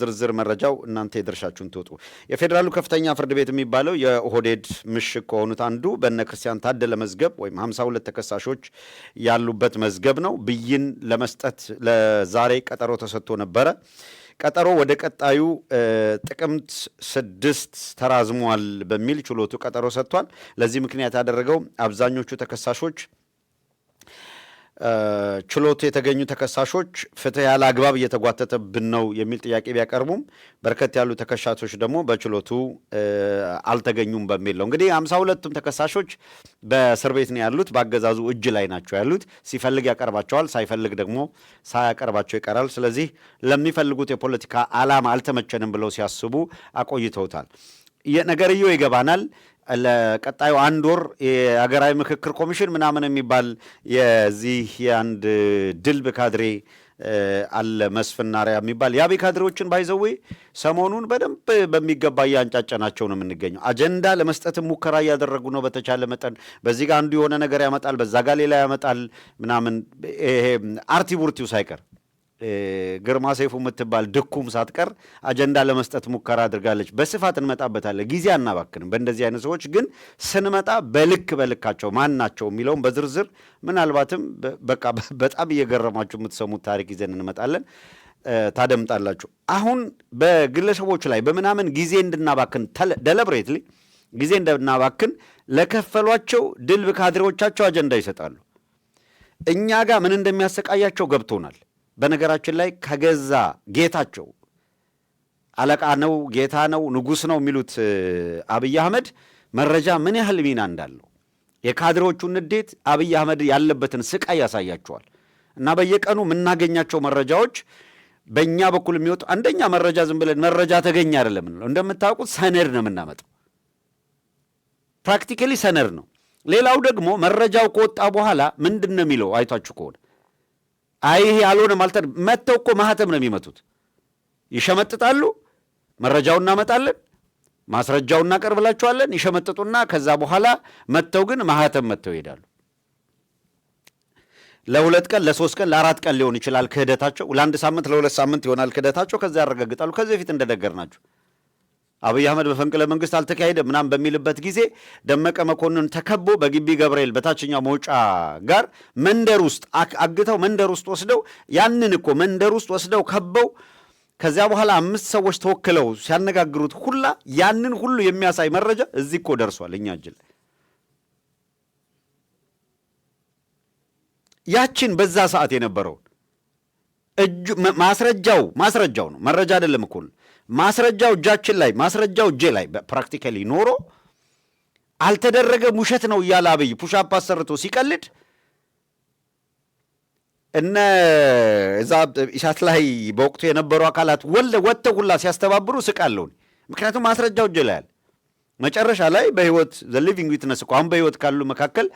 ዝርዝር መረጃው እናንተ የድርሻችሁን ትወጡ። የፌዴራሉ ከፍተኛ ፍርድ ቤት የሚባለው የኦህዴድ ምሽግ ከሆኑት አንዱ በእነ ክርስቲያን ታደለ መዝገብ ወይም 52 ተከሳሾች ያሉበት መዝገብ ነው። ብይን ለመስጠት ለዛሬ ቀጠሮ ተሰጥቶ ነበረ። ቀጠሮ ወደ ቀጣዩ ጥቅምት 6 ተራዝሟል በሚል ችሎቱ ቀጠሮ ሰጥቷል። ለዚህ ምክንያት ያደረገው አብዛኞቹ ተከሳሾች ችሎቱ የተገኙ ተከሳሾች ፍትህ ያለ አግባብ እየተጓተተብን ነው የሚል ጥያቄ ቢያቀርቡም በርከት ያሉ ተከሳሾች ደግሞ በችሎቱ አልተገኙም በሚል ነው። እንግዲህ 52ቱም ተከሳሾች በእስር ቤት ነው ያሉት፣ በአገዛዙ እጅ ላይ ናቸው ያሉት። ሲፈልግ ያቀርባቸዋል፣ ሳይፈልግ ደግሞ ሳያቀርባቸው ይቀራል። ስለዚህ ለሚፈልጉት የፖለቲካ ዓላማ አልተመቸንም ብለው ሲያስቡ አቆይተውታል። ነገርየው ይገባናል። ለቀጣዩ አንድ ወር የሀገራዊ ምክክር ኮሚሽን ምናምን የሚባል የዚህ የአንድ ድልብ ካድሬ አለ መስፍናሪያ የሚባል የአብይ ካድሬዎችን ባይዘዌ ሰሞኑን በደንብ በሚገባ እያንጫጨናቸው ነው የምንገኘው። አጀንዳ ለመስጠትም ሙከራ እያደረጉ ነው በተቻለ መጠን። በዚህ ጋር አንዱ የሆነ ነገር ያመጣል፣ በዛ ጋር ሌላ ያመጣል ምናምን። ይሄ አርቲ ቡርቲው ሳይቀር ግርማ ሰይፉ የምትባል ድኩም ሳትቀር አጀንዳ ለመስጠት ሙከራ አድርጋለች። በስፋት እንመጣበታለን፣ ጊዜ አናባክንም። በእንደዚህ አይነት ሰዎች ግን ስንመጣ በልካቸው ማን ናቸው የሚለውም በዝርዝር ምናልባትም በቃ በጣም እየገረማችሁ የምትሰሙት ታሪክ ይዘን እንመጣለን፣ ታደምጣላችሁ። አሁን በግለሰቦች ላይ በምናምን ጊዜ እንድናባክን ደለብሬትሊ ጊዜ እንድናባክን ለከፈሏቸው ድልብ ካድሬዎቻቸው አጀንዳ ይሰጣሉ። እኛ ጋር ምን እንደሚያሰቃያቸው ገብቶናል። በነገራችን ላይ ከገዛ ጌታቸው አለቃ ነው፣ ጌታ ነው፣ ንጉሥ ነው የሚሉት አብይ አህመድ መረጃ ምን ያህል ሚና እንዳለው የካድሬዎቹን ንዴት አብይ አህመድ ያለበትን ስቃይ ያሳያቸዋል። እና በየቀኑ የምናገኛቸው መረጃዎች በእኛ በኩል የሚወጡ አንደኛ መረጃ ዝም ብለን መረጃ ተገኘ አይደለም ነው። እንደምታውቁት ሰነድ ነው የምናመጣው፣ ፕራክቲካሊ ሰነድ ነው። ሌላው ደግሞ መረጃው ከወጣ በኋላ ምንድን ነው የሚለው አይቷችሁ ከሆነ አይ ይሄ ያልሆነ ማለት መተው እኮ ማህተም ነው የሚመቱት። ይሸመጥጣሉ፣ መረጃውን እናመጣለን፣ ማስረጃውን እናቀርብላቸዋለን፣ ይሸመጥጡና ከዛ በኋላ መተው ግን ማህተም መተው ይሄዳሉ። ለ2 ቀን ለ3 ቀን ለ4 ቀን ሊሆን ይችላል ክህደታቸው። ለ1 ሳምንት ለ2 ሳምንት ይሆናል ክህደታቸው። ከዛ ያረጋግጣሉ። ከዚህ በፊት እንደነገርናችሁ አብይ አህመድ በፈንቅለ መንግስት አልተካሄደ ምናምን በሚልበት ጊዜ ደመቀ መኮንን ተከቦ በግቢ ገብርኤል በታችኛው መውጫ ጋር መንደር ውስጥ አግተው መንደር ውስጥ ወስደው ያንን እኮ መንደር ውስጥ ወስደው ከበው ከዚያ በኋላ 5 ሰዎች ተወክለው ሲያነጋግሩት ሁላ ያንን ሁሉ የሚያሳይ መረጃ እዚህ እኮ ደርሷል እኛ እጅ ላይ። ያችን በዛ ሰዓት የነበረውን ማስረጃው ነው፣ መረጃ አይደለም እኮ ማስረጃው እጃችን ላይ ማስረጃው እጄ ላይ ፕራክቲካሊ ኖሮ አልተደረገም ውሸት ነው እያለ አብይ ፑሻፕ አሰርቶ ሲቀልድ እነ እዛ ኢሳት ላይ በወቅቱ የነበሩ አካላት ወጥተው ሁላ ሲያስተባብሩ ስቃለሁ። ምክንያቱም ማስረጃው እጄ ላይ አለ። መጨረሻ ላይ በህይወት ዘ ሊቪንግ ዊትነስ እኮ አሁን በህይወት ካሉ መካከል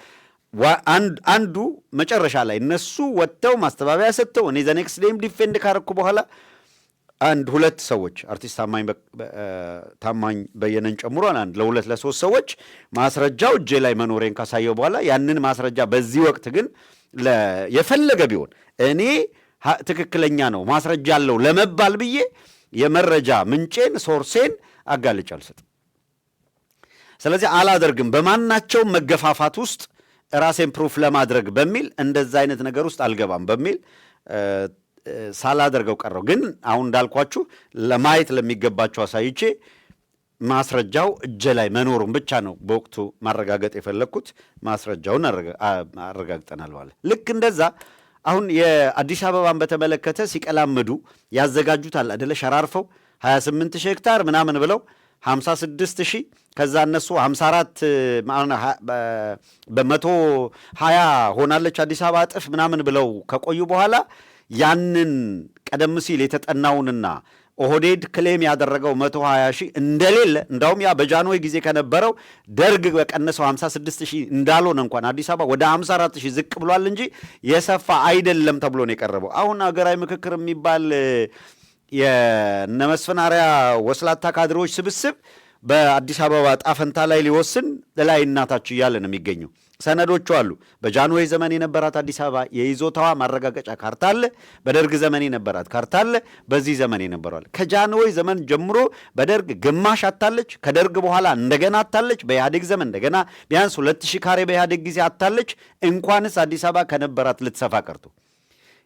አንዱ መጨረሻ ላይ እነሱ ወጥተው ማስተባበያ ሰጥተው እኔ ዘ ኔክስት ዴይም ዲፌንድ ካረኩ በኋላ 1-2 ሰዎች አርቲስት ታማኝ በየነን ጨምሮ ለ2 ለ3 ሰዎች ማስረጃው እጄ ላይ መኖሬን ካሳየው በኋላ ያንን ማስረጃ በዚህ ወቅት ግን የፈለገ ቢሆን እኔ ትክክለኛ ነው ማስረጃ አለው ለመባል ብዬ የመረጃ ምንጬን ሶርሴን አጋልጬ አልሰጥም። ስለዚህ አላደርግም። በማናቸው መገፋፋት ውስጥ ራሴን ፕሩፍ ለማድረግ በሚል እንደዛ አይነት ነገር ውስጥ አልገባም በሚል ሳላደርገው ቀረው። ግን አሁን እንዳልኳችሁ ለማየት ለሚገባቸው አሳይቼ ማስረጃው እጄ ላይ መኖሩን ብቻ ነው በወቅቱ ማረጋገጥ የፈለግኩት። ማስረጃውን አረጋግጠናል ማለት ልክ እንደዛ። አሁን የአዲስ አበባን በተመለከተ ሲቀላምዱ ያዘጋጁታል አይደለ? ሸራርፈው 28,000 ሄክታር ምናምን ብለው 56,000 ከዛ እነሱ 54 በ120 ሆናለች አዲስ አበባ እጥፍ ምናምን ብለው ከቆዩ በኋላ ያንን ቀደም ሲል የተጠናውንና ኦህዴድ ክሌም ያደረገው 120,000 እንደሌለ እንዳውም ያ በጃንሆይ ጊዜ ከነበረው ደርግ በቀነሰው 56,000 እንዳልሆነ እንኳን አዲስ አበባ ወደ 54,000 ዝቅ ብሏል እንጂ የሰፋ አይደለም ተብሎ ነው የቀረበው። አሁን ሀገራዊ ምክክር የሚባል የነመስፍናሪያ ወስላታ ካድሬዎች ስብስብ በአዲስ አበባ ጣፈንታ ላይ ሊወስን ላይ እናታችሁ እያለ ነው የሚገኘው። ሰነዶቹ አሉ። በጃንሆይ ዘመን የነበራት አዲስ አበባ የይዞታዋ ማረጋገጫ ካርታ አለ። በደርግ ዘመን የነበራት ካርታ አለ። በዚህ ዘመን የነበረዋል። ከጃንሆይ ዘመን ጀምሮ በደርግ ግማሽ አታለች። ከደርግ በኋላ እንደገና አታለች። በኢህአዴግ ዘመን እንደገና ቢያንስ 2000 ካሬ በኢህአዴግ ጊዜ አታለች። እንኳንስ አዲስ አበባ ከነበራት ልትሰፋ ቀርቶ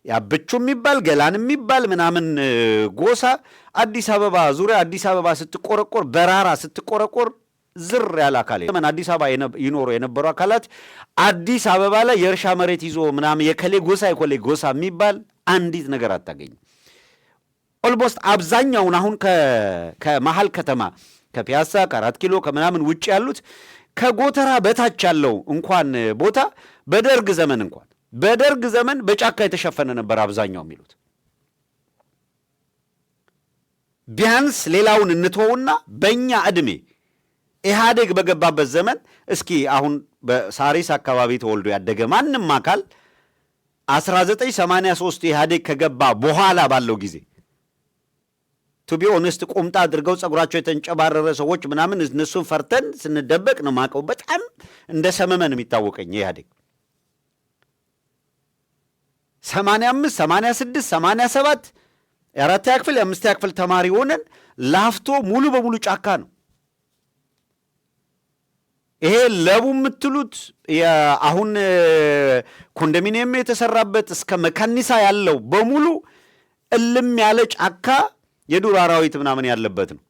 ያብቹ የሚባል ገላን የሚባል ምናምን ጎሳ አዲስ አበባ ዙሪያ አዲስ አበባ ስትቆረቆር በራራ ስትቆረቆር ዝር ያለ አካል ዘመን አዲስ አበባ ይኖሩ የነበሩ አካላት አዲስ አበባ ላይ የእርሻ መሬት ይዞ ምናምን የከሌ ጎሳ የሚባል አንዲት ነገር አታገኝ። ኦልሞስት አብዛኛውን አሁን ከመሀል ከተማ ከፒያሳ ከ4 ኪሎ ከምናምን ውጭ ያሉት ከጎተራ በታች ያለው እንኳን ቦታ በደርግ ዘመን በጫካ የተሸፈነ ነበር አብዛኛው የሚሉት። ቢያንስ ሌላውን እንተውና በእኛ ዕድሜ ኢህአዴግ በገባበት ዘመን እስኪ አሁን በሳሪስ አካባቢ ተወልዶ ያደገ ማንም አካል 1983 ኢህአዴግ ከገባ በኋላ ባለው ጊዜ ቱ ቢ ኦነስት ቁምጣ አድርገው ጸጉራቸው የተንጨባረረ ሰዎች ምናምን እነሱን ፈርተን ስንደበቅ ነው ማቀው። በጣም እንደ ሰመመን የሚታወቀኝ ኢህአዴግ 85 86 87 የአራተኛ ክፍል የአምስተኛ ክፍል ተማሪ ሆነን ላፍቶ ሙሉ በሙሉ ጫካ ነው። ይሄ ለቡ የምትሉት አሁን ኮንዶሚኒየም የተሰራበት እስከ መካኒሳ ያለው በሙሉ እልም ያለ ጫካ የዱር አራዊት ምናምን ያለበት ነው።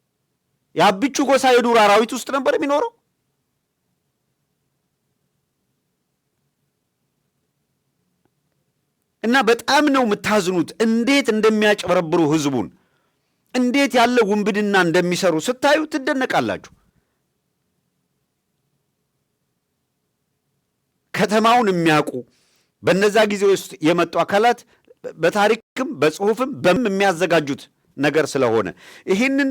የአብቹ ጎሳ የዱር አራዊት ውስጥ ነበር የሚኖረው። እና በጣም ነው የምታዝኑት። እንዴት እንደሚያጭበረብሩ ህዝቡን፣ እንዴት ያለ ውንብድና እንደሚሰሩ ስታዩ ትደነቃላችሁ። ከተማውን የሚያውቁ በነዛ ጊዜ ውስጥ የመጡ አካላት በታሪክም በጽሁፍም የሚያዘጋጁት ነገር ስለሆነ ይህንን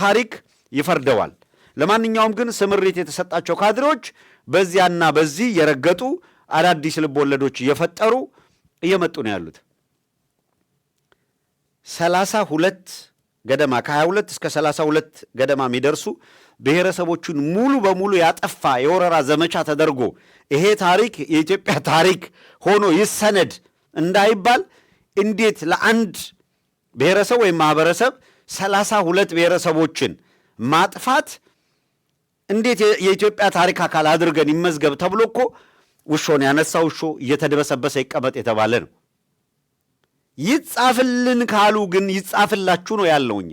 ታሪክ ይፈርደዋል። ለማንኛውም ግን ስምሪት የተሰጣቸው ካድሬዎች በዚያና በዚህ የረገጡ አዳዲስ ልብ ወለዶች እየፈጠሩ እየመጡ ነው ያሉት። 32 ገደማ ከ22 እስከ 32 ገደማ የሚደርሱ ብሔረሰቦቹን ሙሉ በሙሉ ያጠፋ የወረራ ዘመቻ ተደርጎ ይሄ ታሪክ የኢትዮጵያ ታሪክ ሆኖ ይሰነድ እንዳይባል እንዴት ለአንድ ብሔረሰብ ወይም ማህበረሰብ 32 ብሔረሰቦችን ማጥፋት እንዴት የኢትዮጵያ ታሪክ አካል አድርገን ይመዝገብ ተብሎ እኮ ውሾን ያነሳው ውሾ እየተደበሰበሰ ይቀመጥ የተባለ ነው። ይጻፍልን ካሉ ግን ይጻፍላችሁ ነው ያለውኛ።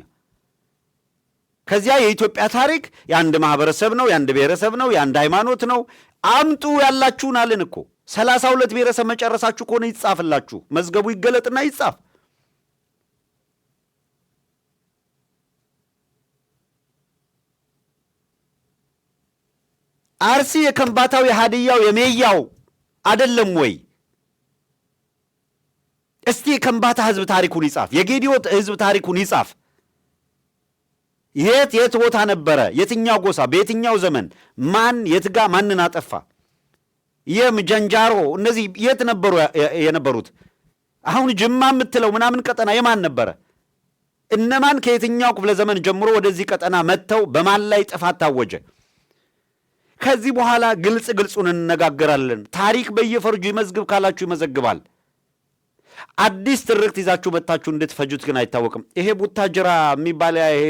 ከዚያ የኢትዮጵያ ታሪክ የአንድ ማህበረሰብ ነው፣ የአንድ ብሔረሰብ ነው፣ የአንድ ሃይማኖት ነው። አምጡ ያላችሁን አልን እኮ 32 ብሔረሰብ መጨረሳችሁ ከሆነ ይጻፍላችሁ፣ መዝገቡ ይገለጥና ይጻፍ። አርሲ የከምባታው የሃድያው የሜያው አይደለም ወይ? እስቲ የከምባታ ህዝብ ታሪኩን ይጻፍ፣ የጌዲዮ ህዝብ ታሪኩን ይጻፍ። የት ቦታ ነበረ? የትኛው ጎሳ በየትኛው ዘመን ማን የትጋ ማንን አጠፋ? ጀንጃሮ እነዚህ የት ነበሩ የነበሩት? አሁን ጅማ የምትለው ምናምን ቀጠና የማን ነበረ? እነማን ከየትኛው ክፍለ ዘመን ጀምሮ ወደዚህ ቀጠና መጥተው በማን ላይ ጥፋት ታወጀ? ከዚህ በኋላ ግልጹን እንነጋገራለን። ታሪክ በየፈርጁ ይመዝግብ ካላችሁ ይመዘግባል። አዲስ ትርክት ይዛችሁ መታችሁ እንድትፈጁት ግን አይታወቅም። ይሄ ቡታጅራ የሚባል ይሄ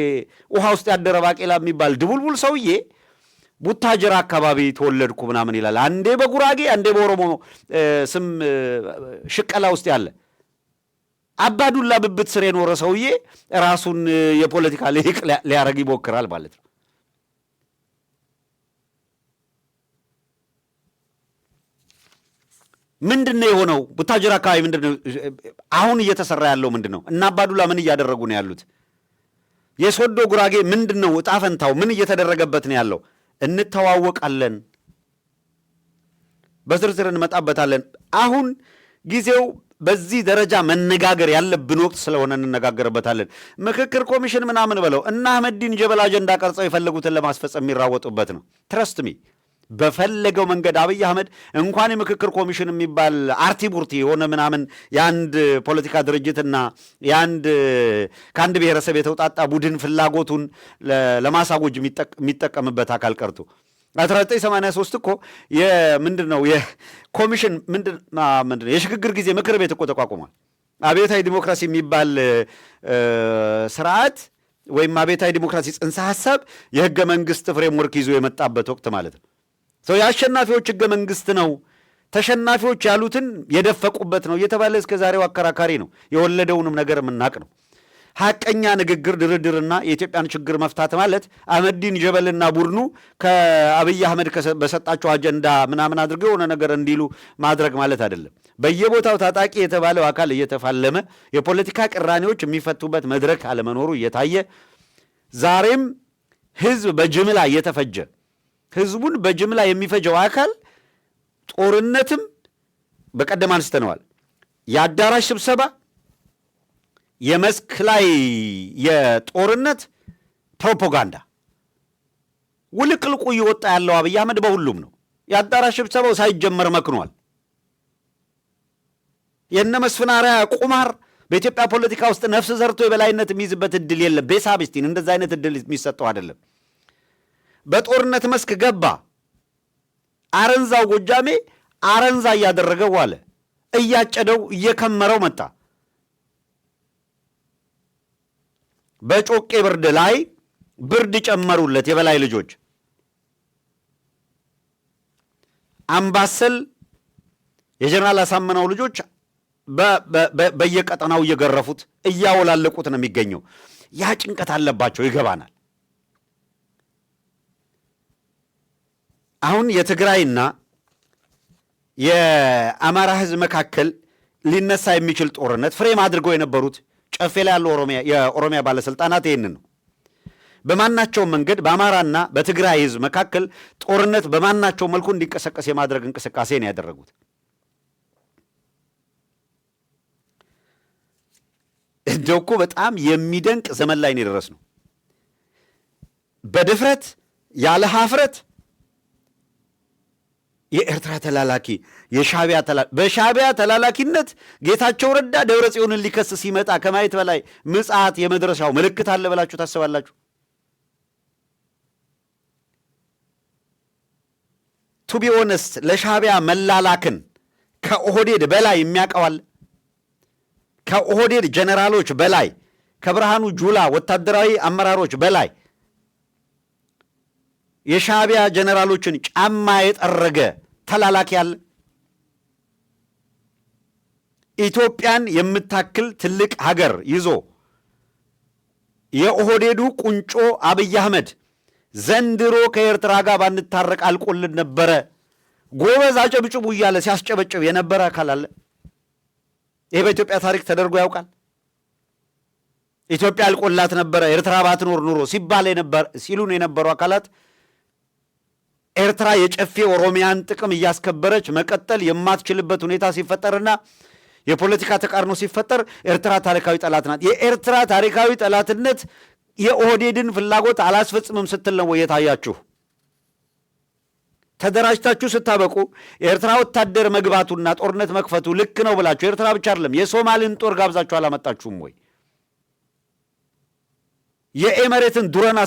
ውሃ ውስጥ ያደረ ባቄላ የሚባል ድቡልቡል ሰውዬ ቡታጅራ አካባቢ ተወለድኩ ምናምን ይላል። አንዴ በጉራጌ አንዴ በኦሮሞ ስም ሽቀላ ውስጥ ያለ አባዱላ ብብት ስር የኖረ ሰውዬ ራሱን የፖለቲካ ልሂቅ ሊያረግ ይሞክራል ማለት ነው። ምንድነው የሆነው? ቡታጅራ አካባቢ ምንድነው አሁን እየተሰራ ያለው? ምንድነው? እና አባዱላ ምን እያደረጉ ነው ያሉት? የሶዶ ጉራጌ ምንድነው ዕጣ ፈንታው? ምን እየተደረገበት ነው ያለው? እንተዋወቃለን፣ በዝርዝር እንመጣበታለን። አሁን ጊዜው በዚህ ደረጃ መነጋገር ያለብን ወቅት ስለሆነ እንነጋገርበታለን። ምክክር ኮሚሽን ምናምን በለው እና አህመዲን ጀበል አጀንዳ ቀርጸው የፈለጉትን ለማስፈጸም የሚራወጡበት ነው። ትረስት ሚ በፈለገው መንገድ አብይ አህመድ እንኳን የምክክር ኮሚሽን የሚባል አርቲ ቡርቲ የሆነ ምናምን የአንድ ፖለቲካ ድርጅትና ከአንድ ብሔረሰብ የተውጣጣ ቡድን ፍላጎቱን ለማሳወጅ የሚጠቀምበት አካል ቀርቶ 1983 እኮ የምንድነው የኮሚሽን ምንድነው የሽግግር ጊዜ ምክር ቤት እኮ ተቋቁሟል። አብዮታዊ ዲሞክራሲ የሚባል ስርዓት ወይም አብዮታዊ ዲሞክራሲ ጽንሰ ሐሳብ የህገ መንግስት ፍሬምወርክ ይዞ የመጣበት ወቅት ማለት ነው። የአሸናፊዎች ህገ መንግስት ነው፣ ተሸናፊዎች ያሉትን የደፈቁበት ነው እየተባለ እስከ ዛሬው አከራካሪ ነው። የወለደውንም ነገር የምናቅ ነው። ሐቀኛ ንግግር፣ ድርድርና የኢትዮጵያን ችግር መፍታት ማለት አህመዲን ጀበልና ቡድኑ ከአብይ አህመድ በሰጣቸው አጀንዳ ምናምን አድርገው የሆነ ነገር እንዲሉ ማድረግ ማለት አይደለም። በየቦታው ታጣቂ የተባለው አካል እየተፋለመ የፖለቲካ ቅራኔዎች የሚፈቱበት መድረክ አለመኖሩ እየታየ ዛሬም ህዝብ በጅምላ እየተፈጀ ህዝቡን በጅምላ የሚፈጀው አካል ጦርነትም በቀደም አንስተነዋል። የአዳራሽ ስብሰባ፣ የመስክ ላይ የጦርነት ፕሮፓጋንዳ ውልቅልቁ እየወጣ ያለው አብይ አህመድ በሁሉም ነው። የአዳራሽ ስብሰባው ሳይጀመር መክኗል። የነ መስፍን አርአያ ቁማር በኢትዮጵያ ፖለቲካ ውስጥ ነፍስ ዘርቶ የበላይነት የሚይዝበት እድል የለም። ቤሳቢስቲን እንደዛ አይነት እድል የሚሰጠው አይደለም። በጦርነት መስክ ገባ። አረንዛው ጎጃሜ አረንዛ እያደረገው ዋለ። እያጨደው እየከመረው መጣ። በጮቄ ብርድ ላይ ብርድ ጨመሩለት የበላይ ልጆች። አምባሰል የጀነራል አሳምነው ልጆች በየቀጠናው እየገረፉት እያወላለቁት ነው የሚገኘው። ያ ጭንቀት አለባቸው፣ ይገባናል። አሁን የትግራይና የአማራ ህዝብ መካከል ሊነሳ የሚችል ጦርነት ፍሬም አድርገው የነበሩት ጨፌ ላይ ያሉ የኦሮሚያ ባለስልጣናት ይህንን ነው። በማናቸውም መንገድ በአማራና በትግራይ ህዝብ መካከል ጦርነት በማናቸው መልኩ እንዲቀሰቀስ የማድረግ እንቅስቃሴ ነው ያደረጉት። እንደው እኮ በጣም የሚደንቅ ዘመን ላይ ነው የደረስነው። በድፍረት ያለ ሀፍረት የኤርትራ ተላላኪ በሻዕቢያ ተላላኪነት ጌታቸው ረዳ ደብረ ጽዮንን ሊከስ ሲመጣ ከማየት በላይ ምጽአት የመድረሻው ምልክት አለ ብላችሁ ታስባላችሁ? ቱ ቢ ኦነስት ለሻዕቢያ መላላክን ከኦህዴድ በላይ የሚያውቀዋል? ከኦህዴድ ጀነራሎች በላይ ከብርሃኑ ጁላ ወታደራዊ አመራሮች በላይ የሻዕቢያ ጀነራሎችን ጫማ የጠረገ ተላላኪ አለ? ኢትዮጵያን የምታክል ትልቅ ሀገር ይዞ የኦህዴዱ ቁንጮ አብይ አህመድ ዘንድሮ ከኤርትራ ጋር ባንታረቅ አልቆልን ነበረ፣ ጎበዝ አጨብጭቡ እያለ ሲያስጨበጭብ የነበረ አካል አለ? ይሄ በኢትዮጵያ ታሪክ ተደርጎ ያውቃል? ኢትዮጵያ አልቆላት ነበረ ኤርትራ ባትኖር ኑሮ ሲሉን የነበሩ አካላት ኤርትራ የጨፌ ኦሮሚያን ጥቅም እያስከበረች መቀጠል የማትችልበት ሁኔታ ሲፈጠርና የፖለቲካ ተቃርኖ ሲፈጠር ኤርትራ ታሪካዊ ጠላት ናት። የኤርትራ ታሪካዊ ጠላትነት የኦህዴድን ፍላጎት አላስፈጽምም ስትል ነው የታያችሁ። ተደራጅታችሁ ስታበቁ የኤርትራ ወታደር መግባቱና ጦርነት መክፈቱ ልክ ነው ብላችሁ ኤርትራ ብቻ አይደለም የሶማልን ጦር ጋብዛችሁ አላመጣችሁም ወይ? የኤመሬትን ዱረን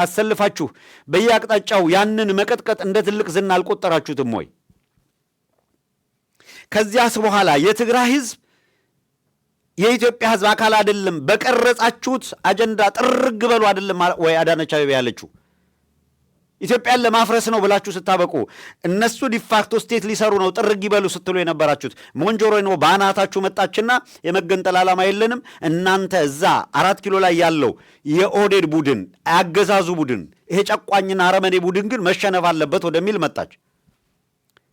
አሰልፋችሁ በየአቅጣጫው ያንን መቀጥቀጥ እንደ ትልቅ ዝና አልቆጠራችሁትም ወይ? ከዚያስ በኋላ የትግራይ ህዝብ የኢትዮጵያ ህዝብ አካል አይደለም፣ በቀረጻችሁት አጀንዳ ጥርግ በሉ አይደለም ወይ አዳነች አቤቤ ያለችው? ኢትዮጵያን ለማፍረስ ነው ብላችሁ ስታበቁ እነሱ ዲፋክቶ ስቴት ሊሰሩ ነው ጥርግ ይበሉ ስትሉ የነበራችሁት ሞንጆሮይ ነው በአናታችሁ መጣችና የመገንጠል ዓላማ የለንም እናንተ እዛ 4 ኪሎ ላይ ያለው የኦህዴድ ቡድን አገዛዙ ቡድን ይሄ ጨቋኝና አረመኔ ቡድን ግን መሸነፍ አለበት ወደሚል መጣች።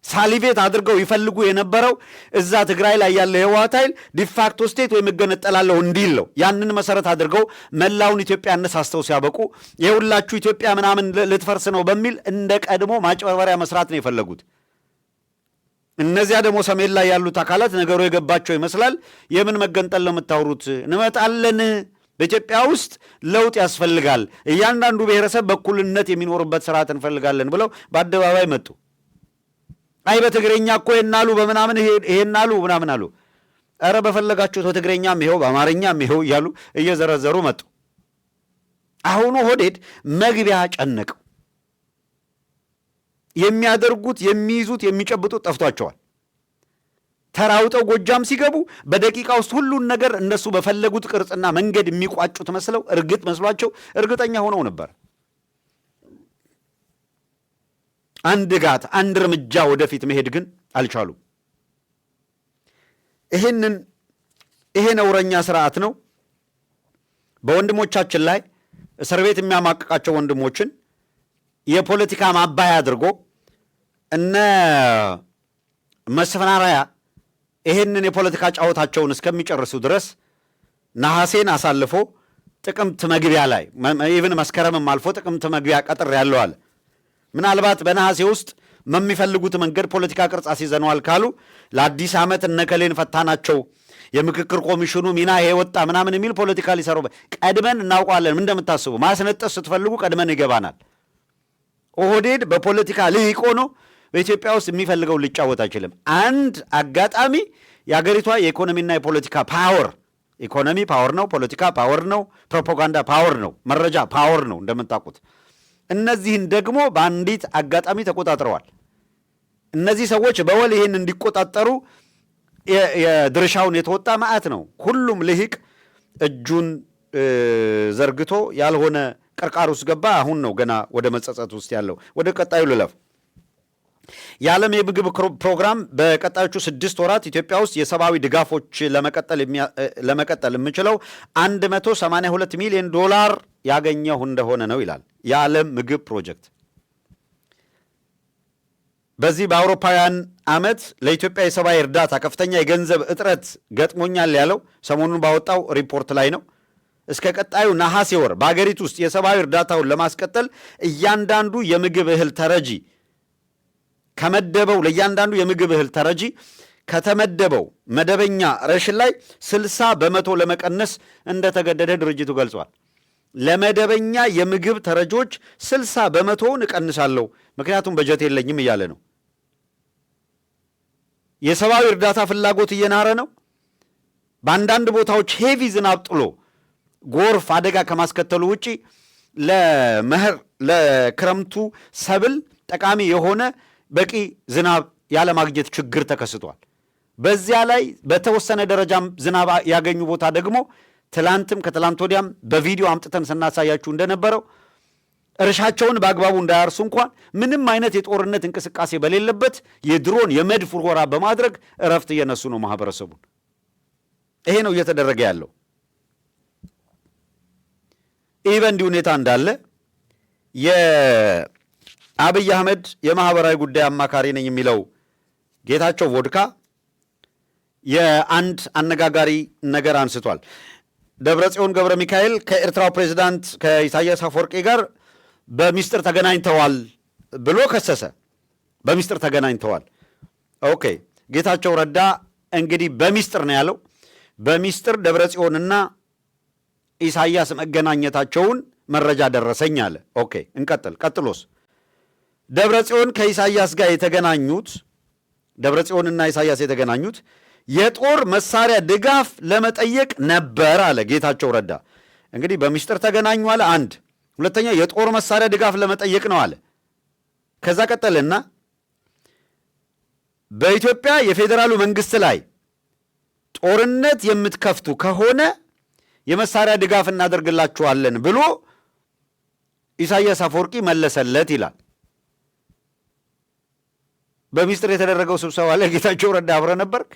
ሳሊቬት አድርገው ይፈልጉ የነበረው እዛ ትግራይ ላይ ያለ የህወሓት ኃይል ዲፋክቶ ስቴት ወይ መገነጠላለሁ እንዲል ነው። ያንን መሰረት አድርገው መላውን ኢትዮጵያ አነሳስተው ሲያበቁ የሁላችሁ ኢትዮጵያ ምናምን ልትፈርስ ነው በሚል እንደ ቀድሞ ማጭበርበሪያ መስራት ነው የፈለጉት። እነዚያ ደግሞ ሰሜን ላይ ያሉት አካላት ነገሩ የገባቸው ይመስላል። የምን መገንጠል ነው የምታወሩት? እንመጣለን፣ በኢትዮጵያ ውስጥ ለውጥ ያስፈልጋል፣ እያንዳንዱ ብሔረሰብ በእኩልነት የሚኖርበት ስርዓት እንፈልጋለን ብለው በአደባባይ መጡ። አይ በትግረኛ እኮ ይናሉ በምናምን ይሄናሉ ምናምን አሉ። ኧረ በፈለጋችሁት በትግረኛም ይሄው በአማርኛም ይሄው እያሉ እየዘረዘሩ መጡ። አሁኑ ኦህዴድ መግቢያ ጨነቀው። የሚያደርጉት የሚይዙት የሚጨብጡት ጠፍቷቸዋል። ተራውጠው ጎጃም ሲገቡ በደቂቃ ውስጥ ሁሉን ነገር እነሱ በፈለጉት ቅርጽና መንገድ የሚቋጩት መስለው እርግጥ መስሏቸው እርግጠኛ ሆነው ነበር። አንድ እርምጃ ወደፊት መሄድ ግን አልቻሉም። ይሄ ነውረኛ ስርዓት ነው በወንድሞቻችን ላይ እስር ቤት የሚያማቅቃቸው ወንድሞችን የፖለቲካ ማባያ አድርጎ እነ መስፈናሪያ ይሄንን የፖለቲካ ጫወታቸውን እስከሚጨርሱ ድረስ ነሐሴን አሳልፎ ጥቅምት መግቢያ ላይ ኢቭን መስከረምም አልፎ ጥቅምት መግቢያ ቀጥር ያለው አለ። ምናልባት በነሐሴ ውስጥ በሚፈልጉት መንገድ ፖለቲካ ቅርጽ አስይዘነዋል ካሉ ለአዲስ ዓመት እነከሌን ፈታናቸው የምክክር ኮሚሽኑ ሚና ይሄ ወጣ ምናምን የሚል ፖለቲካ ሊሰሩ ቀድመን እናውቀዋለን። ምን እንደምታስቡ ማስነጠስ ስትፈልጉ ቀድመን ይገባናል። ኦህዴድ በፖለቲካ ልሂቅ ሆኖ በኢትዮጵያ ውስጥ የሚፈልገው ሊጫወት አይችልም። አንድ አጋጣሚ የአገሪቷ የኢኮኖሚና የፖለቲካ ፓወር፣ ኢኮኖሚ ፓወር ነው፣ ፖለቲካ ፓወር ነው፣ ፕሮፓጋንዳ ፓወር ነው፣ መረጃ ፓወር ነው እንደምታውቁት። እነዚህን ደግሞ በአንዲት አጋጣሚ ተቆጣጥረዋል። እነዚህ ሰዎች በወል ይህን እንዲቆጣጠሩ የድርሻውን የተወጣ መዓት ነው። ሁሉም ልሂቅ እጁን ዘርግቶ ያልሆነ ቅርቃር ውስጥ ገባ። አሁን ነው ገና ወደ መጸጸት ውስጥ ያለው። ወደ ቀጣዩ ልለፍ። የዓለም የምግብ ፕሮግራም በቀጣዮቹ 6 ወራት ኢትዮጵያ ውስጥ የሰብአዊ ድጋፎች ለመቀጠል የምችለው 182 ሚሊዮን ዶላር ያገኘሁ እንደሆነ ነው ይላል የዓለም ምግብ ፕሮጀክት። በዚህ በአውሮፓውያን ዓመት ለኢትዮጵያ የሰብአዊ እርዳታ ከፍተኛ የገንዘብ እጥረት ገጥሞኛል ያለው ሰሞኑን ባወጣው ሪፖርት ላይ ነው። እስከ ቀጣዩ ነሐሴ ወር በአገሪቱ ውስጥ የሰብአዊ እርዳታውን ለማስቀጠል እያንዳንዱ የምግብ እህል ተረጂ ከመደበው ለእያንዳንዱ የምግብ እህል ተረጂ ከተመደበው መደበኛ ረሽን ላይ 60 በመቶ ለመቀነስ እንደተገደደ ድርጅቱ ገልጿል። ለመደበኛ የምግብ ተረጂዎች 60 በመቶውን እቀንሳለሁ ምክንያቱም በጀት የለኝም እያለ ነው። የሰብአዊ እርዳታ ፍላጎት እየናረ ነው። በአንዳንድ ቦታዎች ሄቪ ዝናብ ጥሎ ጎርፍ አደጋ ከማስከተሉ ውጪ ለክረምቱ ሰብል ጠቃሚ የሆነ በቂ ዝናብ ያለማግኘት ችግር ተከስቷል። በዚያ ላይ በተወሰነ ደረጃም ዝናብ ያገኙ ቦታ ደግሞ ትላንትም ከትላንት ወዲያም በቪዲዮ አምጥተን ስናሳያችሁ እንደነበረው እርሻቸውን በአግባቡ እንዳያርሱ እንኳን ምንም አይነት የጦርነት እንቅስቃሴ በሌለበት የድሮን የመድፍ ውርወራ በማድረግ እረፍት እየነሱ ነው ማህበረሰቡን። ይሄ ነው እየተደረገ ያለው። ይህ በእንዲህ ሁኔታ እንዳለ የአብይ አህመድ የማህበራዊ ጉዳይ አማካሪ ነኝ የሚለው ጌታቸው ቮድካ የአንድ አነጋጋሪ ነገር አንስቷል። ደብረጽዮን ገብረ ሚካኤል ከኤርትራው ፕሬዝዳንት ከኢሳያስ አፈወርቂ ጋር በሚስጥር ተገናኝተዋል ብሎ ከሰሰ። በሚስጥር ተገናኝተዋል። ኦኬ፣ ጌታቸው ረዳ እንግዲህ በሚስጥር ነው ያለው። በሚስጥር ደብረጽዮንና ኢሳያስ መገናኘታቸውን መረጃ ደረሰኝ አለ። ኦኬ፣ እንቀጥል። ቀጥሎስ ደብረጽዮን ከኢሳያስ ጋር የተገናኙት ደብረጽዮንና ኢሳያስ የተገናኙት የጦር መሳሪያ ድጋፍ ለመጠየቅ ነበር አለ ጌታቸው ረዳ። እንግዲህ በሚስጥር ተገናኙ አለ። አንድ ሁለተኛ የጦር መሳሪያ ድጋፍ ለመጠየቅ ነው አለ። ከዛ ቀጠልና በኢትዮጵያ የፌዴራሉ መንግስት ላይ ጦርነት የምትከፍቱ ከሆነ የመሳሪያ ድጋፍ እናደርግላችኋለን ብሎ ኢሳያስ አፈወርቂ መለሰለት ይላል። በሚስጥር የተደረገው ስብሰባ ላይ ጌታቸው ረዳ አብረ ነበርክ?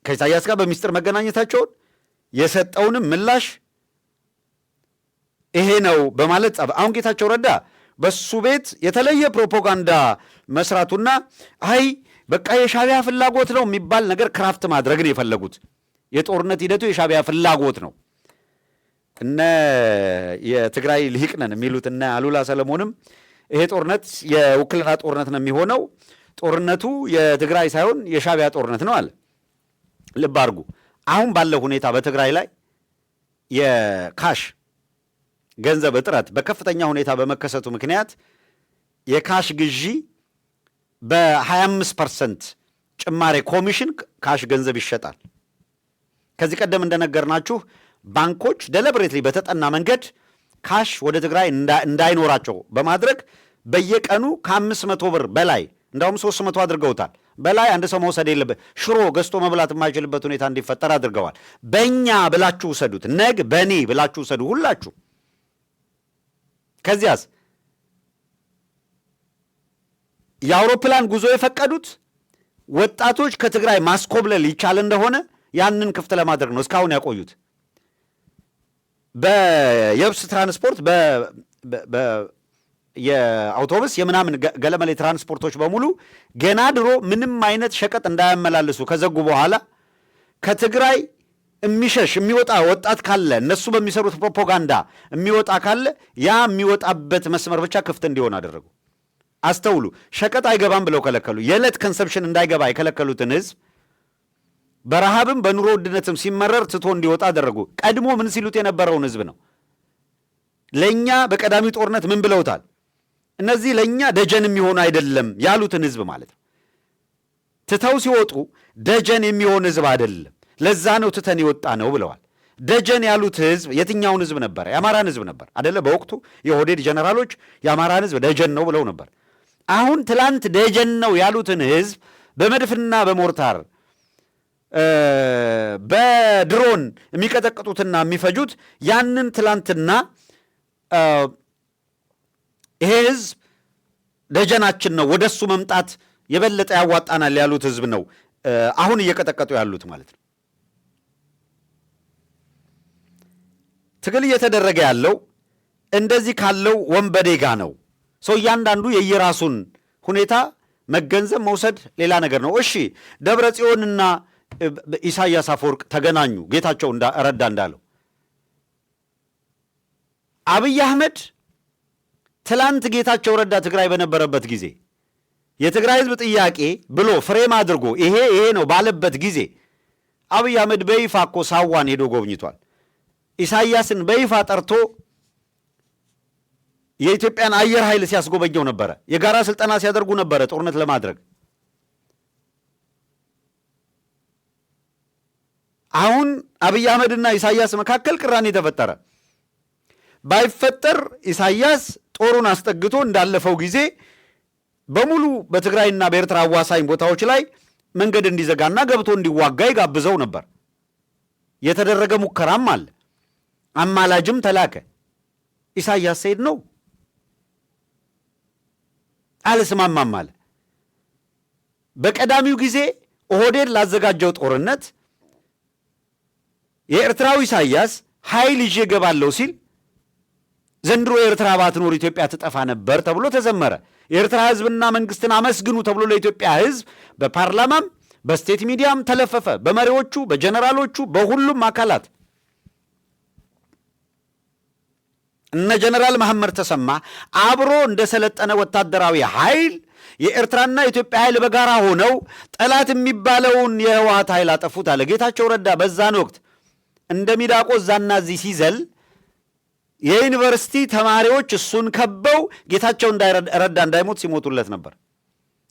ከኢሳያስ ጋር በሚስጥር መገናኘታቸውን የሰጠውንም ምላሽ ይሄ ነው በማለት ጻፈ። አሁን ጌታቸው ረዳ በሱ ቤት የተለየ ፕሮፓጋንዳ መስራቱና አይ በቃ የሻቢያ ፍላጎት ነው የሚባል ነገር ክራፍት ማድረግ ነው የፈለጉት። የጦርነት ሂደቱ የሻቢያ ፍላጎት ነው። እነ የትግራይ ልሂቅ ነን የሚሉት እነ አሉላ ሰለሞንም ይሄ ጦርነት የውክልና ጦርነት ነው የሚሆነው፣ ጦርነቱ የትግራይ ሳይሆን የሻቢያ ጦርነት ነው አለ። ልብ አድርጉ። አሁን ባለው ሁኔታ በትግራይ ላይ የካሽ ገንዘብ እጥረት በከፍተኛ ሁኔታ በመከሰቱ ምክንያት የካሽ ግዢ በ25% ጭማሬ ኮሚሽን ካሽ ገንዘብ ይሸጣል። ከዚህ ቀደም እንደነገርናችሁ ባንኮች ደለብሬትሊ በተጠና መንገድ ካሽ ወደ ትግራይ እንዳይኖራቸው በማድረግ በየቀኑ ከ500 ብር በላይ እንዳውም 300 አድርገውታል በላይ አንድ ሰው መውሰድ የለበት ሽሮ ገዝቶ መብላት የማይችልበት ሁኔታ እንዲፈጠር አድርገዋል። በእኛ ብላችሁ ውሰዱት፣ ነግ በእኔ ብላችሁ ውሰዱ ሁላችሁ። ከዚያስ የአውሮፕላን ጉዞ የፈቀዱት ወጣቶች ከትግራይ ማስኮብለል ይቻል እንደሆነ ያንን ክፍት ለማድረግ ነው እስካሁን ያቆዩት። በየብስ ትራንስፖርት የአውቶቡስ የምናምን ገለመሌ ትራንስፖርቶች በሙሉ ገና ድሮ ምንም አይነት ሸቀጥ እንዳያመላልሱ ከዘጉ በኋላ ከትግራይ የሚሸሽ የሚወጣ ወጣት ካለ እነሱ በሚሰሩት ፕሮፓጋንዳ የሚወጣ ካለ ያ የሚወጣበት መስመር ብቻ ክፍት እንዲሆን አደረጉ። አስተውሉ። ሸቀጥ አይገባም ብለው ከለከሉ። የዕለት ኮንሰፕሽን እንዳይገባ የከለከሉትን ህዝብ በረሃብም በኑሮ ውድነትም ሲመረር ትቶ እንዲወጣ አደረጉ። ቀድሞ ምን ሲሉት የነበረውን ህዝብ ነው። ለእኛ በቀዳሚው ጦርነት ምን ብለውታል? እነዚህ ለእኛ ደጀን የሚሆኑ አይደለም ያሉትን ህዝብ ማለት ነው። ትተው ሲወጡ ደጀን የሚሆን ህዝብ አይደለም፣ ለዛ ነው ትተን የወጣ ነው ብለዋል። ደጀን ያሉት ህዝብ የትኛውን ህዝብ ነበር? የአማራን ህዝብ ነበር አደለ? በወቅቱ የኦህዴድ ጀነራሎች የአማራን ህዝብ ደጀን ነው ብለው ነበር። አሁን ትላንት ደጀን ነው ያሉትን ህዝብ በመድፍና በሞርታር በድሮን የሚቀጠቅጡትና የሚፈጁት ያንን ትላንትና ይሄ ህዝብ ደጀናችን ነው፣ ወደሱ መምጣት የበለጠ ያዋጣናል ያሉት ህዝብ ነው አሁን እየቀጠቀጡ ያሉት ማለት ነው። ትግል እየተደረገ ያለው እንደዚህ ካለው ወንበዴ ጋ ነው። ሰው እያንዳንዱ የየራሱን ሁኔታ መገንዘብ መውሰድ ሌላ ነገር ነው። እሺ ደብረ ጽዮንና ኢሳያስ አፈወርቅ ተገናኙ። ጌታቸው ረዳ እንዳለው አብይ አህመድ ትላንት ጌታቸው ረዳ ትግራይ በነበረበት ጊዜ የትግራይ ህዝብ ጥያቄ ብሎ ፍሬም አድርጎ ይሄ ነው ባለበት ጊዜ አብይ አህመድ በይፋ እኮ ሳዋን ሄዶ ጎብኝቷል። ኢሳያስን በይፋ ጠርቶ የኢትዮጵያን አየር ኃይል ሲያስጎበኘው ነበረ። የጋራ ስልጠና ሲያደርጉ ነበረ ጦርነት ለማድረግ። አሁን አብይ አህመድና ኢሳያስ መካከል ቅራኔ ተፈጠረ። ባይፈጠር ኢሳያስ ጦሩን አስጠግቶ እንዳለፈው ጊዜ በሙሉ በትግራይና በኤርትራ አዋሳኝ ቦታዎች ላይ መንገድ እንዲዘጋና ገብቶ እንዲዋጋ ይጋብዘው ነበር። የተደረገ ሙከራም አለ። አማላጅም ተላከ። ኢሳያስ ሰይድ ነው አልስማማም አለ። በቀዳሚው ጊዜ ኦህዴድ ላዘጋጀው ጦርነት የኤርትራው ኢሳያስ ኃይል ይዤ እገባለሁ ሲል ዘንድሮ የኤርትራ ባትኖር ኢትዮጵያ ትጠፋ ነበር ተብሎ ተዘመረ። የኤርትራ ህዝብና መንግስትን አመስግኑ ተብሎ ለኢትዮጵያ ህዝብ በፓርላማም በስቴት ሚዲያም ተለፈፈ። በመሪዎቹ፣ በጀነራሎቹ፣ በሁሉም አካላት እነ ጀነራል መሐመድ ተሰማ አብሮ እንደሰለጠነ ወታደራዊ ኃይል የኤርትራና የኢትዮጵያ ኃይል በጋራ ሆነው ጠላት የሚባለውን የህወሓት ኃይል አጠፉት አለ ጌታቸው ረዳ። በዛን ወቅት እንደ ሚዳቆ እዛና እዚህ ሲዘል የዩኒቨርሲቲ ተማሪዎች እሱን ከበው ጌታቸው ረዳ እንዳይሞት ሲሞቱለት ነበር።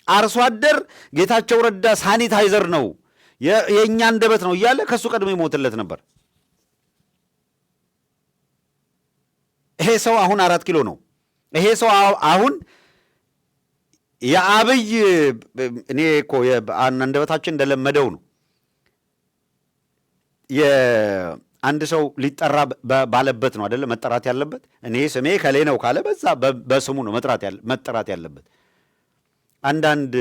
አርሶ አደር ጌታቸው ረዳ ሳኒታይዘር ነው የእኛ አንደበት ነው እያለ ከሱ ቀድሞ ይሞትለት ነበር። ይሄ ሰው አሁን 4 ኪሎ ነው። ይሄ ሰው አሁን የአብይ እኔ እኮ አንደበታችን እንደለመደው ነው። አንድ ሰው ሊጠራ ባለበት ነው አይደለ መጠራት ያለበት። እኔ ስሜ ከሌ ነው ካለ በዛ በስሙ ነው መጠራት ያለበት። አንዳንድ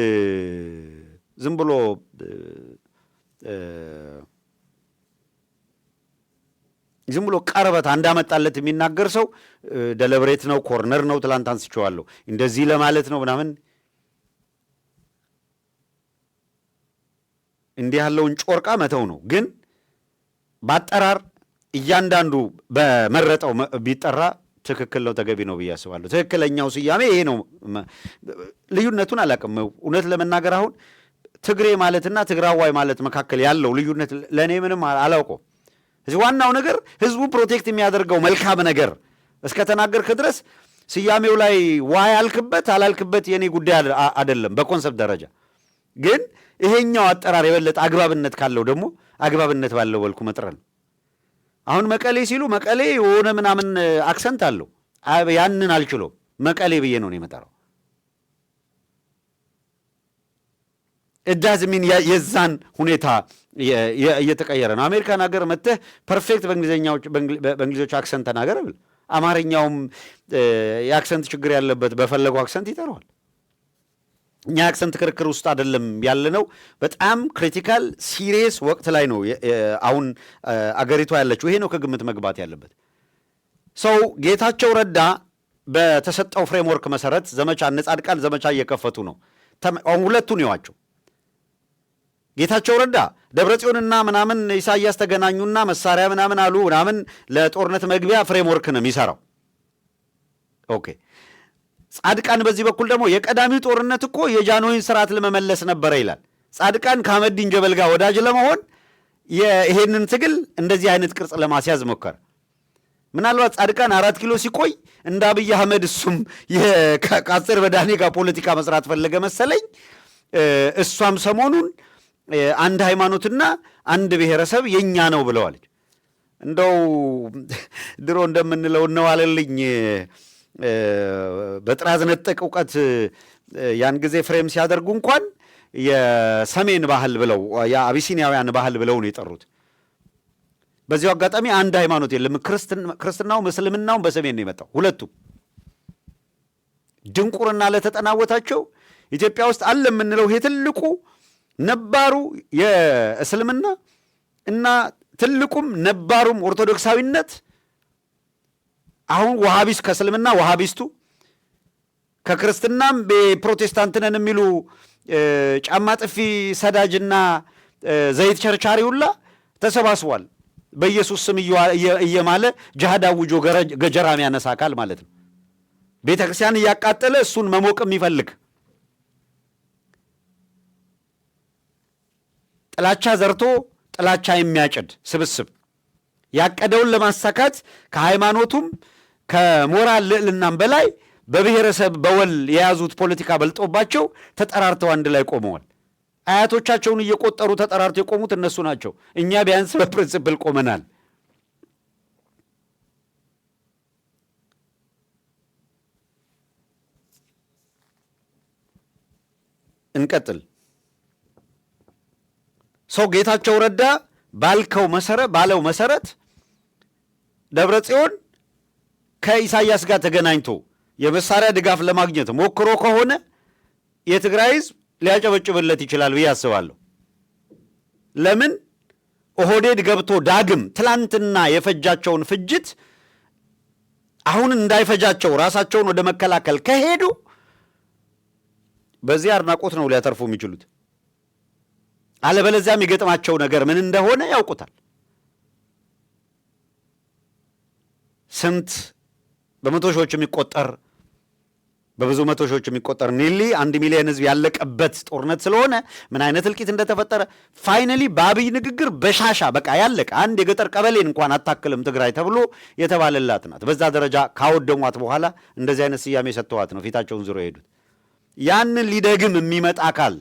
ዝም ብሎ ቀርበት እንዳመጣለት የሚናገር ሰው ደለብሬት ነው፣ ኮርነር ነው፣ ትላንት አንስቼዋለሁ እንደዚህ ለማለት ነው ምናምን እንዲህ ያለውን ጮርቃ መተው ነው። ግን በአጠራር እያንዳንዱ በመረጠው ቢጠራ ትክክል ነው፣ ተገቢ ነው ብዬ አስባለሁ። ትክክለኛው ስያሜ ይሄ ነው። ልዩነቱን አላውቅም እውነት ለመናገር አሁን ትግሬ ማለትና ትግራዋይ ማለት መካከል ያለው ልዩነት ለእኔ ምንም አላውቀው። እዚህ ዋናው ነገር ህዝቡ ፕሮቴክት የሚያደርገው መልካም ነገር እስከተናገርክ ድረስ ስያሜው ላይ ዋይ አልክበት አላልክበት የኔ ጉዳይ አይደለም። በኮንሰፕት ደረጃ ግን ይሄኛው አጠራር የበለጠ አግባብነት ካለው ደግሞ አግባብነት ባለው መልኩ መጥረን አሁን መቀሌ ሲሉ መቀሌ የሆነ ምናምን አክሰንት አለው። ያንን አልችሎም። መቀሌ ብዬ ነው የምጠራው። እዳዝሚን የዛን ሁኔታ እየተቀየረ ነው። አሜሪካን ሀገር መጥተህ ፐርፌክት በእንግሊዞች አክሰንት ተናገር ብል አማርኛውም የአክሰንት ችግር ያለበት በፈለገው አክሰንት ይጠራዋል። እኛ አክሰንት ክርክር ውስጥ አይደለም ያለነው። በጣም ክሪቲካል ሲሪየስ ወቅት ላይ ነው አሁን አገሪቷ ያለችው። ይሄ ነው ከግምት መግባት ያለበት። ሰው ጌታቸው ረዳ በተሰጠው ፍሬምወርክ መሰረት ዘመቻ እነ ጻድቃን ዘመቻ እየከፈቱ ነው። ሁለቱን ይዋቸው ጌታቸው ረዳ ደብረጽዮንና ምናምን ኢሳያስ ተገናኙና መሳሪያ ምናምን አሉ ምናምን ለጦርነት መግቢያ ፍሬምወርክ ነው የሚሰራው። ኦኬ ጻድቃን በዚህ በኩል ደግሞ የቀዳሚው ጦርነት እኮ የጃንሆይን ስርዓት ለመመለስ ነበረ ይላል። ጻድቃን ከአህመዲን ጀበል ጋር ወዳጅ ለመሆን ይሄንን ትግል እንደዚህ አይነት ቅርጽ ለማስያዝ ሞከረ። ምናልባት ጻድቃን 4 ኪሎ ሲቆይ እንደ አብይ አህመድ እሱም ከአስር በዳኔ ጋር ፖለቲካ መስራት ፈለገ መሰለኝ። እሷም ሰሞኑን አንድ ሃይማኖትና አንድ ብሔረሰብ የኛ ነው ብለዋለች። እንደው ድሮ እንደምንለው ነው አለልኝ በጥራዝ ነጠቅ እውቀት ያን ጊዜ ፍሬም ሲያደርጉ እንኳን የሰሜን ባህል ብለው የአቢሲኒያውያን ባህል ብለው ነው የጠሩት። በዚሁ አጋጣሚ አንድ ሃይማኖት የለም። ክርስትናው እስልምናው በሰሜን ነው የመጣው። ሁለቱም ድንቁርና ለተጠናወታቸው ኢትዮጵያ ውስጥ አለ የምንለው ይሄ ትልቁ ነባሩ የእስልምና እና ትልቁም ነባሩም ኦርቶዶክሳዊነት አሁን ወሃቢስ ከእስልምና ወሃቢስቱ ከክርስትናም በፕሮቴስታንት ነን የሚሉ ጫማ ጥፊ ሰዳጅና ዘይት ቸርቻሪ ሁላ ተሰባስቧል። በኢየሱስ ስም እየማለ ጅሃድ አውጆ ገጀራ የሚያነሳ አካል ማለት ነው። ቤተ ክርስቲያን እያቃጠለ እሱን መሞቅ የሚፈልግ ጥላቻ ዘርቶ ጥላቻ የሚያጭድ ስብስብ ያቀደውን ለማሳካት ከሃይማኖቱም ከሞራል ልዕልናም በላይ በብሔረሰብ በወል የያዙት ፖለቲካ በልጦባቸው ተጠራርተው አንድ ላይ ቆመዋል። አያቶቻቸውን እየቆጠሩ ተጠራርተው የቆሙት እነሱ ናቸው። እኛ ቢያንስ በፕሪንሲፕል ቆመናል። እንቀጥል። ሰው ጌታቸው ረዳ ባለው መሰረት ደብረ ጽዮን ከኢሳያስ ጋር ተገናኝቶ የመሳሪያ ድጋፍ ለማግኘት ሞክሮ ከሆነ የትግራይ ህዝብ ሊያጨበጭብለት ይችላል ብዬ አስባለሁ። ለምን ኦህዴድ ገብቶ ዳግም ትላንትና የፈጃቸውን ፍጅት አሁን እንዳይፈጃቸው ራሳቸውን ወደ መከላከል ከሄዱ በዚህ አድናቆት ነው ሊያተርፉ የሚችሉት። አለበለዚያም የገጠማቸው ነገር ምን እንደሆነ ያውቁታል። ስንት በመቶ ሺዎች የሚቆጠር በብዙ መቶ ሺዎች የሚቆጠር ኒሊ 1 ሚሊዮን ህዝብ ያለቀበት ጦርነት ስለሆነ ምን አይነት እልቂት እንደተፈጠረ ፋይናሊ በአብይ ንግግር በሻሻ በቃ ያለቀ አንድ የገጠር ቀበሌን እንኳን አታክልም ትግራይ ተብሎ የተባለላት ናት። በዛ ደረጃ ካወደሟት በኋላ እንደዚህ አይነት ስያሜ ሰጥተዋት ነው ፊታቸውን ዙሮ የሄዱት። ያንን ሊደግም የሚመጣ አካል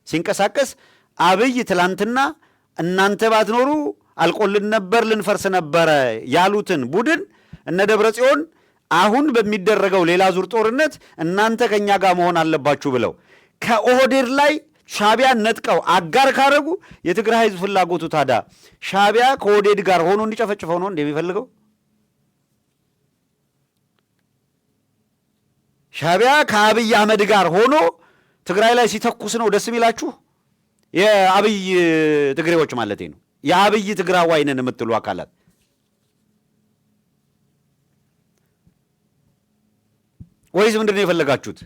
ሲንቀሳቀስ አብይ ትላንትና እናንተ ባትኖሩ አልቆልን ነበር ልንፈርስ ነበረ ያሉትን ቡድን እነ ደብረ ጽዮን አሁን በሚደረገው ሌላ ዙር ጦርነት እናንተ ከኛ ጋር መሆን አለባችሁ ብለው ከኦህዴድ ላይ ሻቢያን ነጥቀው አጋር ካረጉ የትግራይ ህዝብ ፍላጎቱ ታዲያ ሻቢያ ከኦህዴድ ጋር ሆኖ እንዲጨፈጭፈው ነው እንደሚፈልገው? ሻቢያ ከአብይ አህመድ ጋር ሆኖ ትግራይ ላይ ሲተኩስ ነው ደስ የሚላችሁ? የአብይ ትግሬዎች ማለት ነው። የአብይ ትግራዋይ ነን የምትሉ አካላት ወይስ ምንድን ነው የፈለጋችሁት?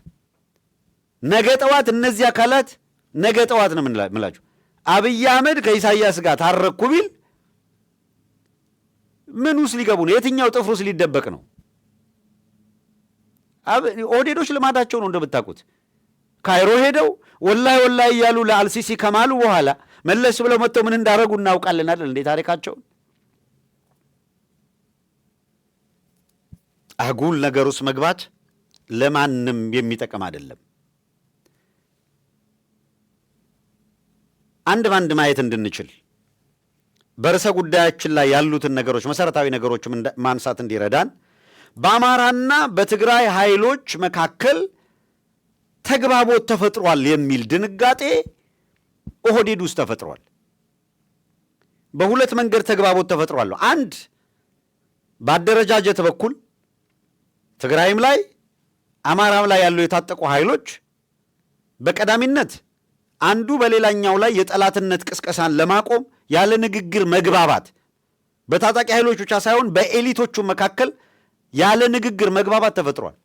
ነገ ጠዋት እነዚህ አካላት ነገ ጠዋት ነው የምላችሁ አብይ አህመድ ከኢሳያስ ጋር ታረኩ ቢል ምን ውስጥ ሊገቡ ነው? የትኛው ጥፍር ውስጥ ሊደበቅ ነው? ኦህዴዶች ልማዳቸው ነው እንደምታውቁት። ካይሮ ሄደው ወላይ ወላይ እያሉ ለአልሲሲ ከማሉ በኋላ መለስ ብለው መጥተው ምን እንዳረጉ እናውቃለን አይደል እንዴ? ታሪካቸውን አጉል ነገር ውስጥ መግባት ለማንም የሚጠቅም አይደለም። አንድ ባንድ ማየት እንድንችል በርዕሰ ጉዳያችን ላይ ያሉትን ነገሮች መሰረታዊ ነገሮች ማንሳት እንዲረዳን በአማራና በትግራይ ኃይሎች መካከል ተግባቦት ተፈጥሯል የሚል ድንጋጤ ኦህዴድ ውስጥ ተፈጥሯል። በሁለት መንገድ ተግባቦት ተፈጥሯል። አንድ በአደረጃጀት በኩል ትግራይም ላይ አማራም ላይ ያሉ የታጠቁ ኃይሎች በቀዳሚነት አንዱ በሌላኛው ላይ የጠላትነት ቅስቀሳን ለማቆም ያለ ንግግር መግባባት በታጣቂ ኃይሎች ብቻ ሳይሆን በኤሊቶቹ መካከል ያለ ንግግር መግባባት ተፈጥሯል።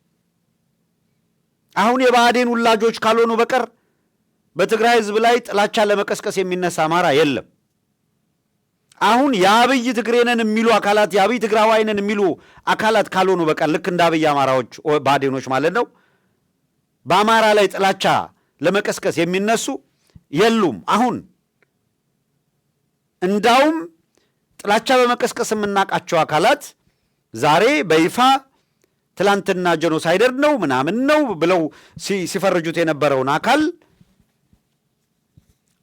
አሁን የብአዴን ውላጆች ካልሆኑ በቀር በትግራይ ህዝብ ላይ ጥላቻ ለመቀስቀስ የሚነሳ አማራ የለም። አሁን የአብይ ትግሬነን የሚሉ አካላት የአብይ ትግራዋይነን የሚሉ አካላት ካልሆኑ በቀር ልክ እንደ አብይ አማራዎች ብአዴኖች ማለት ነው በአማራ ላይ ጥላቻ ለመቀስቀስ የሚነሱ የሉም። አሁን እንዳውም ጥላቻ በመቀስቀስ የምናውቃቸው አካላት ዛሬ በይፋ ትላንትና ጄኖሳይደር ነው ምናምን ነው ብለው ሲፈርጁት የነበረውን አካል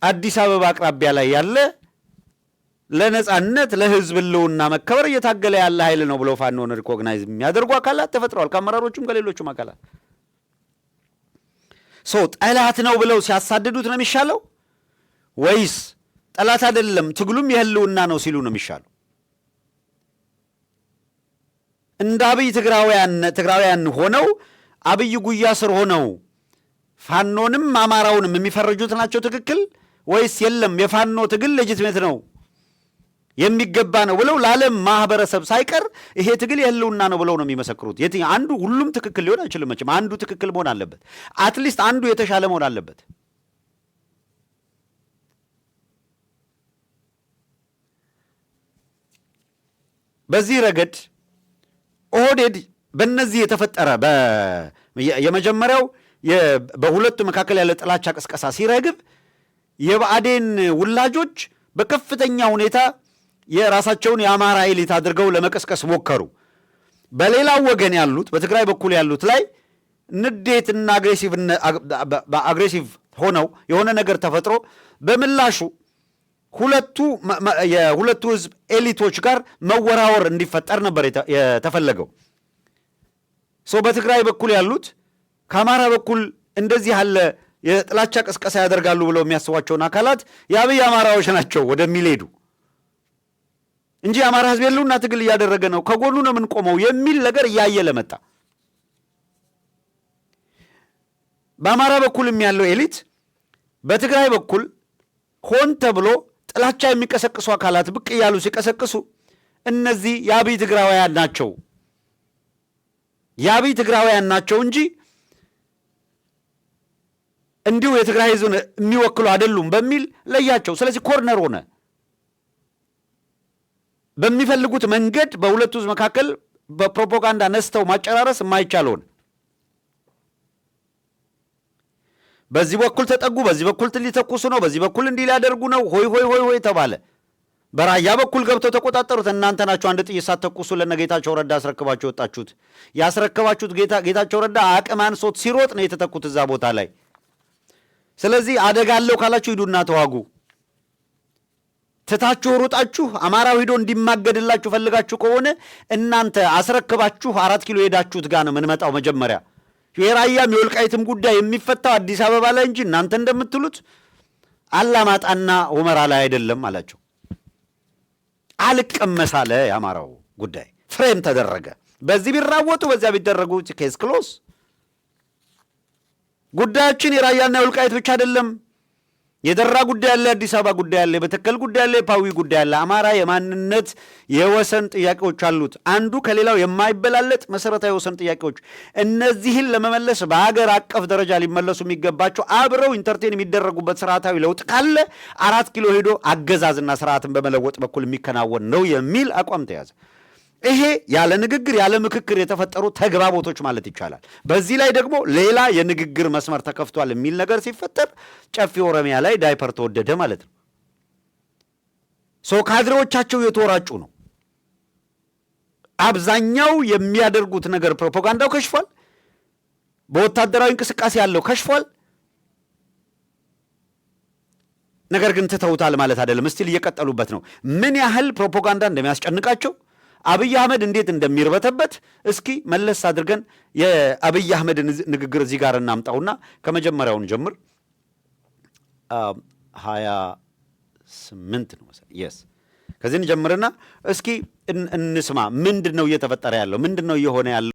አዲስ አበባ አቅራቢያ ላይ ያለ ለነጻነት ለህዝብ ህልውና መከበር እየታገለ ያለ ኃይል ነው ብለው ፋኖን ሪኮግናይዝ የሚያደርጉ አካላት ተፈጥረዋል። ከአመራሮቹም ከሌሎቹም አካላት ጠላት ነው ብለው ሲያሳድዱት ነው የሚሻለው ወይስ ጠላት አይደለም ትግሉም የህልውና ነው ሲሉ ነው የሚሻለው? እንደ አብይ ትግራውያን ሆነው አብይ ጉያ ስር ሆነው ፋኖንም አማራውንም የሚፈርጁት ናቸው ትክክል ወይስ የለም የፋኖ ትግል ሌጂቲሜት ነው የሚገባ ነው ብለው ለዓለም ማህበረሰብ ሳይቀር ይሄ ትግል የህልውና ነው ብለው ነው የሚመሰክሩት? የትኛው አንዱ? ሁሉም ትክክል ሊሆን አይችልም መቼም። አንዱ ትክክል መሆን አለበት። አትሊስት አንዱ የተሻለ መሆን አለበት። በዚህ ረገድ ኦህዴድ በእነዚህ የተፈጠረ የመጀመሪያው በሁለቱ መካከል ያለ ጥላቻ ቅስቀሳ ሲረግብ የብአዴን ውላጆች በከፍተኛ ሁኔታ የራሳቸውን የአማራ ኤሊት አድርገው ለመቀስቀስ ሞከሩ። በሌላው ወገን ያሉት በትግራይ በኩል ያሉት ላይ ንዴትና አግሬሲቭ ሆነው የሆነ ነገር ተፈጥሮ በምላሹ የሁለቱ ህዝብ ኤሊቶች ጋር መወራወር እንዲፈጠር ነበር የተፈለገው። በትግራይ በኩል ያሉት ከአማራ በኩል እንደዚህ ያለ የጥላቻ ቅስቀሳ ያደርጋሉ ብለው የሚያስቧቸውን አካላት የአብይ አማራዎች ናቸው ወደሚል ሄዱ እንጂ የአማራ ህዝብ የለውና ትግል እያደረገ ነው ከጎኑ ነው የምንቆመው የሚል ነገር እያየለ መጣ። በአማራ በኩልም ያለው ኤሊት በትግራይ በኩል ሆን ተብሎ ጥላቻ የሚቀሰቅሱ አካላት ብቅ እያሉ ሲቀሰቅሱ እነዚህ የአብይ ትግራውያን ናቸው እንጂ እንዲሁ የትግራይ ህዝብን የሚወክሉ አይደሉም በሚል ለያቸው። ስለዚህ ኮርነር ሆነ። በሚፈልጉት መንገድ በሁለቱ ህዝብ መካከል በፕሮፓጋንዳ ነስተው ማጨራረስ የማይቻል ሆነ። በዚህ በኩል ተጠጉ፣ በዚህ በኩል ሊተኩሱ ነው፣ በዚህ በኩል እንዲህ ሊያደርጉ ነው፣ ሆይ ሆይ ሆይ ሆይ ተባለ። በራያ በኩል ገብተው ተቆጣጠሩት። እናንተ ናችሁ አንድ ጥይት ሳትተኩሱ ለነጌታቸው ረዳ አስረክባችሁ ወጣችሁት። ያስረከባችሁት ጌታቸው ረዳ አቅም አንሶት ሲሮጥ ነው የተተኩት እዛ ቦታ ላይ። ስለዚህ አደጋ አለው ካላችሁ ሂዱና ተዋጉ። ትታችሁ ሩጣችሁ አማራው ሂዶ እንዲማገድላችሁ ፈልጋችሁ ከሆነ እናንተ አስረክባችሁ 4 ኪሎ ሄዳችሁት ጋር ነው የምንመጣው። መጀመሪያ የራያም የወልቃይትም ጉዳይ የሚፈታው አዲስ አበባ ላይ እንጂ እናንተ እንደምትሉት አላማጣና ሁመራ ላይ አይደለም አላቸው። አልቀመሳለ የአማራው ጉዳይ ፍሬም ተደረገ። በዚህ ቢራወጡ በዚያ ቢደረጉ ኬስ ክሎስ። ጉዳያችን የራያና የወልቃይት ብቻ አይደለም። የደራ ጉዳይ አለ፣ አዲስ አበባ ጉዳይ አለ፣ የበተከል ጉዳይ አለ፣ የፓዊ ጉዳይ አለ። አማራ የማንነት የወሰን ጥያቄዎች አሉት። አንዱ ከሌላው የማይበላለጥ መሰረታዊ የወሰን ጥያቄዎች። እነዚህን ለመመለስ በሀገር አቀፍ ደረጃ ሊመለሱ የሚገባቸው አብረው ኢንተርቴን የሚደረጉበት ስርዓታዊ ለውጥ ካለ 4 ኪሎ ሄዶ አገዛዝና ስርዓትን በመለወጥ በኩል የሚከናወን ነው የሚል አቋም ተያዘ። ይሄ ያለ ንግግር ያለ ምክክር የተፈጠሩ ተግባቦቶች ማለት ይቻላል። በዚህ ላይ ደግሞ ሌላ የንግግር መስመር ተከፍቷል የሚል ነገር ሲፈጠር ጨፌ ኦሮሚያ ላይ ዳይፐር ተወደደ ማለት ነው። ካድሬዎቻቸው የተወራጩ ነው። አብዛኛው የሚያደርጉት ነገር ፕሮፓጋንዳው ከሽፏል። በወታደራዊ እንቅስቃሴ ያለው ከሽፏል። ነገር ግን ትተውታል ማለት አይደለም። እስቲል እየቀጠሉበት ነው። ምን ያህል ፕሮፓጋንዳ እንደሚያስጨንቃቸው አብይ አህመድ እንዴት እንደሚርበተበት እስኪ መለስ አድርገን የአብይ አህመድን ንግግር እዚህ ጋር እናምጣውና ከመጀመሪያውን ጀምር 28 ነው የስ ከዚህ እንጀምርና እስኪ እንስማ። ምንድን ነው እየተፈጠረ ያለው? ምንድን ነው እየሆነ ያለው?